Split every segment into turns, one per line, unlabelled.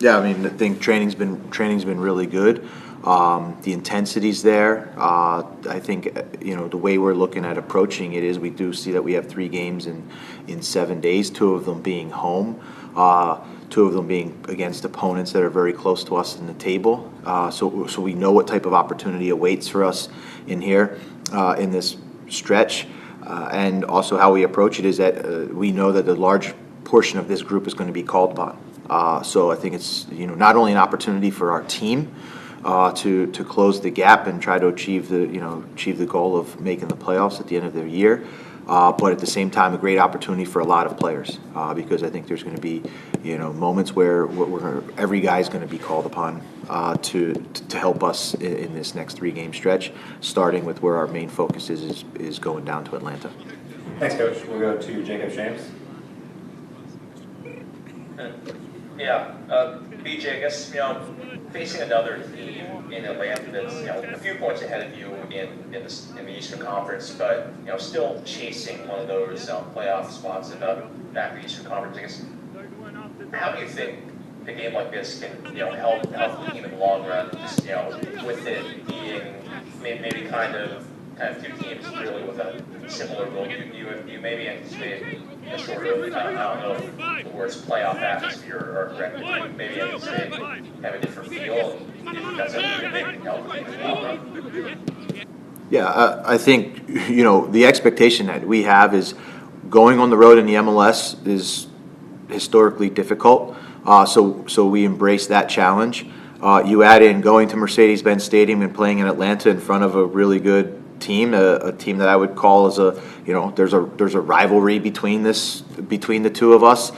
Yeah, I mean, I think training's been really good. The intensity's there. I think the way we're looking at approaching it is we do see that we have 3 games in 7 days. 2 of them being home, 2 of them being against opponents that are very close to us in the table. So we know what type of opportunity awaits for us in here in this stretch, and also how we approach it is that we know that the large portion of this group is going to be called upon. So I think it's not only an opportunity for our team to close the gap and try to achieve the goal of making the playoffs at the end of the year, but at the same time a great opportunity for a lot of players because I think there's going to be moments where every guy's going to be called upon to help us in this next 3-game stretch, starting with where our main focus is going down to Atlanta.
Thanks, Coach. We'll go to Jacob James.
Yeah, BJ, I guess, facing another team in Atlanta that's, a few points ahead of you in the Eastern Conference, but, still chasing one of those playoff spots in the back of the Eastern Conference, I guess, how do you think a game like this can, help the team in the long run, just, with it being maybe kind of 2 teams really with a similar goal? You maybe anticipate a sort of, I don't know if the words playoff atmosphere are correct, but you maybe anticipate have a different feel. That's something that maybe can help the team in the long run.
Yeah, I think the expectation that we have is going on the road in the MLS is historically difficult. So we embrace that challenge. You add in going to Mercedes-Benz Stadium and playing in Atlanta in front of a really good team, a team that I would call as there's a rivalry between the 2 of us.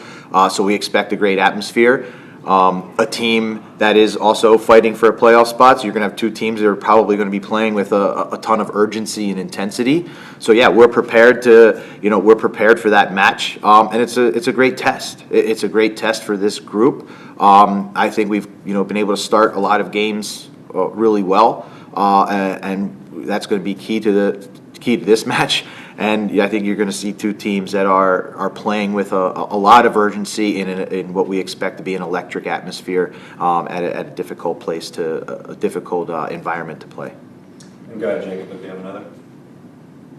So we expect a great atmosphere. A team that is also fighting for a playoff spot. So you're going to have 2 teams that are probably going to be playing with a ton of urgency and intensity. So yeah, we're prepared for that match, and it's a great test. It's a great test for this group. I think we've been able to start a lot of games really well, and that's going to be key to this match. And I think you're going to see 2 teams that are playing with a lot of urgency in what we expect to be an electric atmosphere at a difficult place a difficult environment to play.
And go ahead, Jacob, if you have another.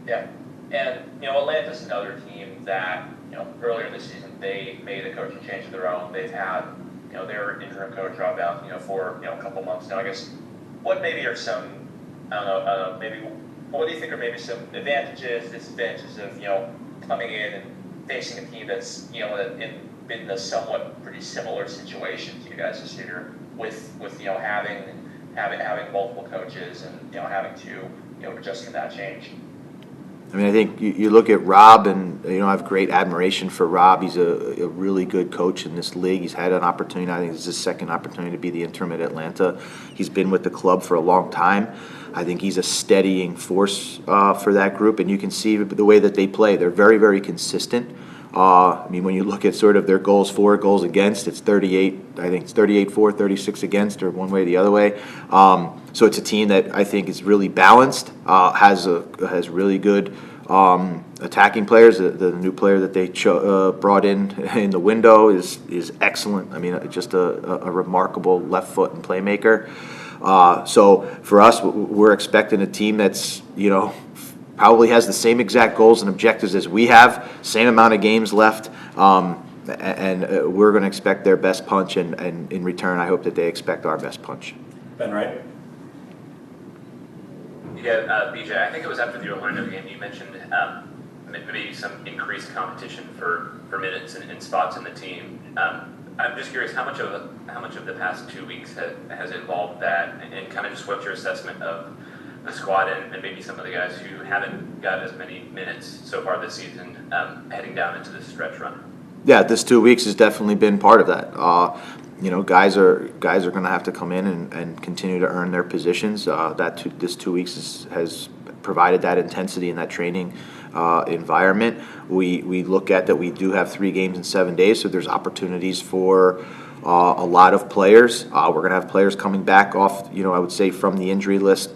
Yeah, and Atlanta's another team that earlier this season they made a coaching change of their own. They've had their interim coach drop out for a couple months now. I guess what maybe are some I don't know maybe. What do you think are maybe some advantages, disadvantages of coming in and facing a team that's in a somewhat pretty similar situation to you guys this year with having multiple coaches and having to adjust to that change?
I mean, I think you look at Rob, and I have great admiration for Rob. He's a really good coach in this league. He's had an opportunity. I think it's his second opportunity to be the interim at Atlanta. He's been with the club for a long time. I think he's a steadying force for that group, and you can see the way that they play. They're very, very consistent. I mean, when you look at sort of their goals for, goals against, it's 38. I think it's 38 for, 36 against, or one way or the other way. So it's a team that I think is really balanced. Has really good attacking players. The new player that they brought in the window is excellent. I mean, just a remarkable left foot and playmaker. So for us, we're expecting a team that's probably has the same exact goals and objectives as we have, same amount of games left, and we're going to expect their best punch, and in return, I hope that they expect our best punch.
Ben Wright?
Yeah, BJ, I think it was after the Orlando game you mentioned maybe some increased competition for minutes and spots in the team. I'm just curious how much of the past 2 weeks has involved that, and kind of just what's your assessment of the squad and maybe some of the guys who haven't got as many minutes so far this season heading down into this stretch run? Yeah,
this 2 weeks has definitely been part of that. Guys are going to have to come in and continue to earn their positions. This 2 weeks has provided that intensity and that training environment. We look at that we do have 3 games in 7 days, so there's opportunities for a lot of players. We're going to have players coming back off, I would say, from the injury list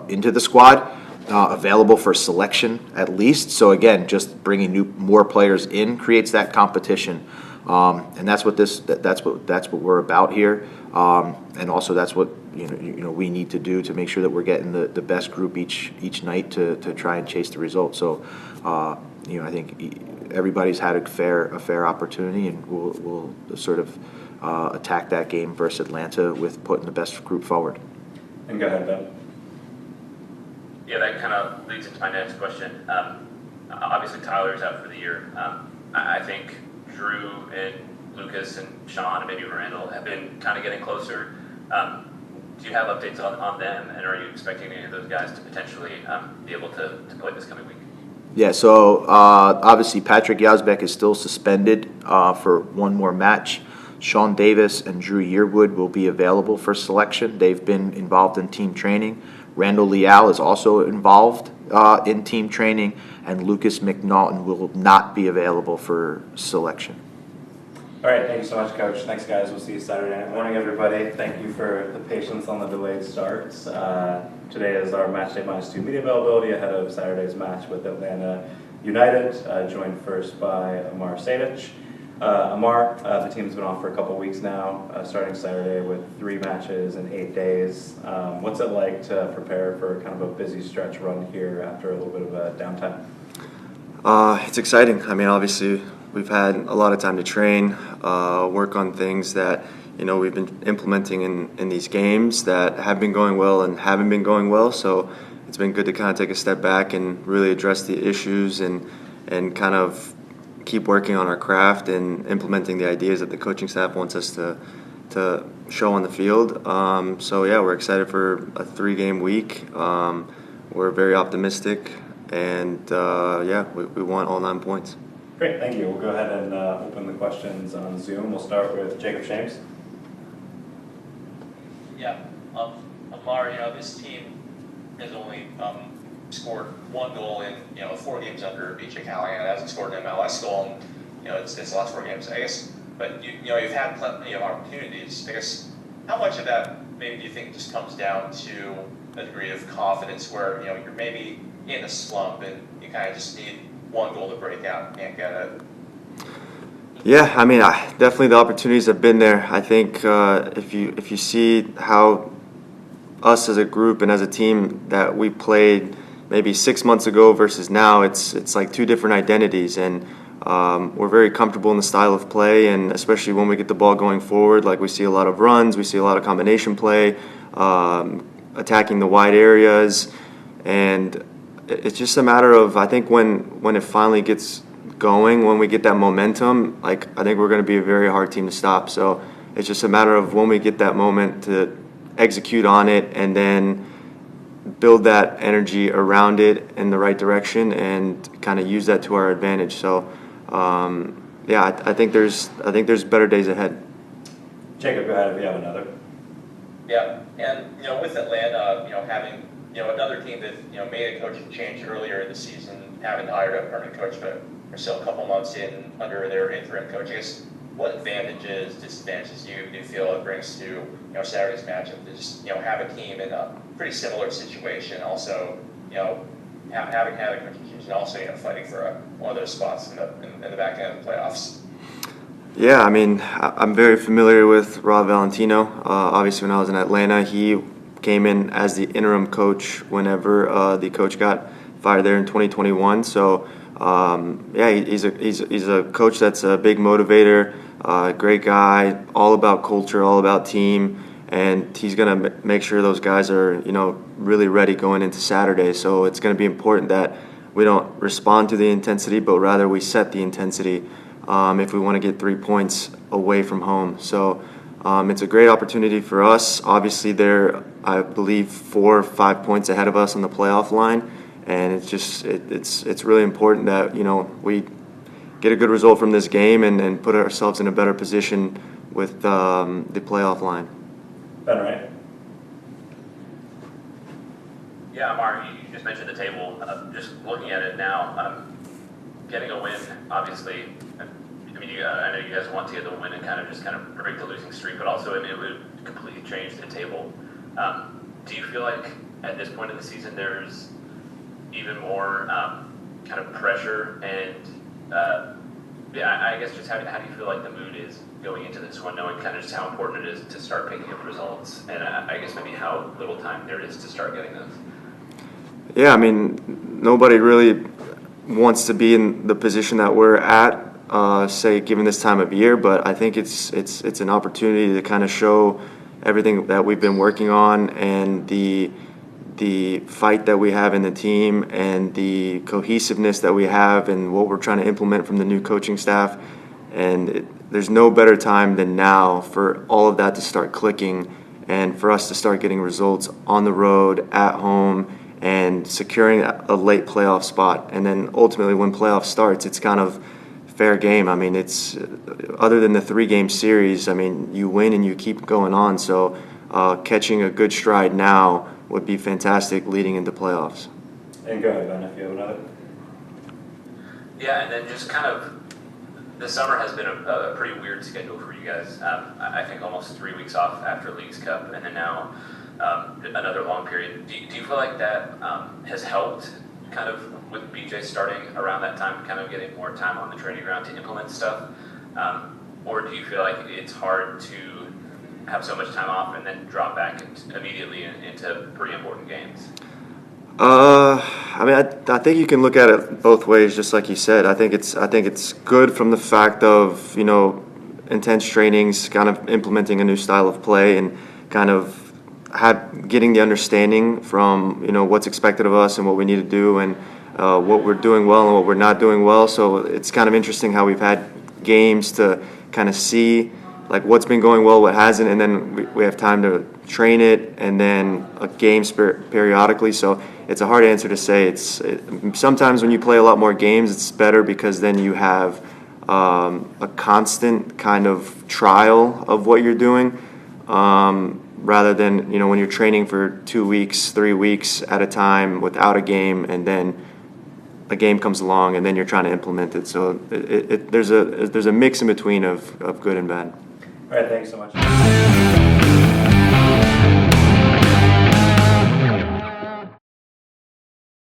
into the squad, available for selection at least. So again, just bringing more players in creates that competition. And that's what that's what we're about here. And also that's what we need to do to make sure that we're getting the best group each night to try and chase the result. So I think everybody's had a fair opportunity, and we'll sort of attack that game versus Atlanta with putting the best group forward.
And go ahead, Ben.
Yeah, that kind of leads into my next question. Obviously, Tyler's out for the year. I think Drew and Lucas and Sean and maybe Randall have been kind of getting closer. Do you have updates on them, and are you expecting any of those guys to potentially be able to play this coming week?
Yeah, so obviously Patrick Yazbek is still suspended for one more match. Sean Davis and Drew Yearwood will be available for selection. They've been involved in team training. Randall Leal is also involved in team training, and Lucas McNaughton will not be available for selection.
All right, thank you so much, Coach. Thanks, guys. We'll see you Saturday night. Morning, everybody. Thank you for the patience on the delayed starts. Today is our match day -2 media availability ahead of Saturday's match with Atlanta United, joined first by Amar Sejdić. Amar, the team's been off for a couple weeks now, starting Saturday with 3 matches in 8 days. What's it like to prepare for kind of a busy stretch run here after a little bit of a downtime?
It's exciting. I mean, obviously, we've had a lot of time to train, work on things that we've been implementing in these games that have been going well and haven't been going well. So it's been good to kind of take a step back and really address the issues and kind of keep working on our craft and implementing the ideas that the coaching staff wants us to show on the field. So yeah, we're excited for a 3-game week. We're very optimistic, and yeah, we want all 9 points.
Great, thank you. We'll go ahead and open the questions on Zoom. We'll start with Jacob Shames.
Yeah, Amar, this team has only scored 1 goal in 4 games under BJ Callaghan. It hasn't scored an MLS goal in it's the last 4 games, I guess. But you've had plenty of opportunities. I guess how much of that maybe do you think just comes down to a degree of confidence where you're maybe in a slump and you kind of just need 1 goal to break out and can't get it?
Yeah, I mean, definitely the opportunities have been there. I think if you see how us as a group and as a team that we played maybe 6 months ago versus now, it's like 2 different identities, and we're very comfortable in the style of play, and especially when we get the ball going forward, like we see a lot of runs, we see a lot of combination play, attacking the wide areas, and it's just a matter of, I think when it finally gets going, when we get that momentum, like I think we're going to be a very hard team to stop. So it's just a matter of when we get that moment to execute on it and then build that energy around it in the right direction and kind of use that to our advantage. So yeah, I think there's better days ahead.
Jacob, go ahead if you have another.
Yeah, and with Atlanta, having another team that made a coaching change earlier in the season, haven't hired a permanent coach, but are still a couple months in under their interim coach. I guess what advantages, disadvantages do you feel it brings to Saturday's matchup to just have a team in a pretty similar situation, also having had a coaching change and also fighting for one of those spots in the back end of the playoffs?
Yeah, I mean, I'm very familiar with Rob Valentino. Obviously, when I was in Atlanta, he came in as the interim coach whenever the coach got fired there in 2021. So, yeah, he's a coach that's a big motivator, great guy, all about culture, all about team, and he's going to make sure those guys are, really ready going into Saturday. So it's going to be important that we don't respond to the intensity, but rather we set the intensity if we want to get 3 points away from home. So it's a great opportunity for us. Obviously, they're, I believe, 4 or 5 points ahead of us on the playoff line, and it's just it's really important that we get a good result from this game and put ourselves in a better position with the playoff line.
Ben, right?
Yeah, Amar, you just mentioned the table. Just looking at it now, getting a win, obviously. I mean, I know you guys want to get the win and kind of break the losing streak, but also it would completely change the table. Do you feel like at this point in the season there's even more kind of pressure and Yeah, I guess just how do you feel like the mood is going into this one, knowing kind of just how important it is to start picking up results, and I guess maybe how little time there is to start getting those?
Yeah, I mean, nobody really wants to be in the position that we're at, say, given this time of year. But I think it's an opportunity to kind of show everything that we've been working on, and the fight that we have in the team, and the cohesiveness that we have, and what we're trying to implement from the new coaching staff. And there's no better time than now for all of that to start clicking, and for us to start getting results on the road, at home, and securing a late playoff spot. And then ultimately, when playoff starts, it's kind of fair game. I mean, it's other than the 3-game series, I mean, you win and you keep going on. So catching a good stride now would be fantastic leading into playoffs.
And go ahead, Ben, if you have another.
Yeah, and then just kind of, the summer has been a pretty weird schedule for you guys. I think almost 3 weeks off after Leagues Cup, and then now another long period. Do you feel like that has helped kind of with BJ starting around that time, kind of getting more time on the training ground to implement stuff? Or do you feel like it's hard to have so much time off and then drop back immediately into pretty important games?
I mean, I think you can look at it both ways, just like you said. I think it's good from the fact of, you know, intense trainings, kind of implementing a new style of play, and kind of getting the understanding from, you know, what's expected of us and what we need to do, and what we're doing well and what we're not doing well. So it's kind of interesting how we've had games to kind of see like what's been going well, what hasn't, and then we have time to train it, and then a game periodically. So it's a hard answer to say. Sometimes when you play a lot more games, it's better because then you have a constant kind of trial of what you're doing, rather than, you know, when you're training for 2 weeks, 3 weeks at a time without a game, and then a game comes along and then you're trying to implement it. So there's a mix in between of good and bad.
All right, thanks so much.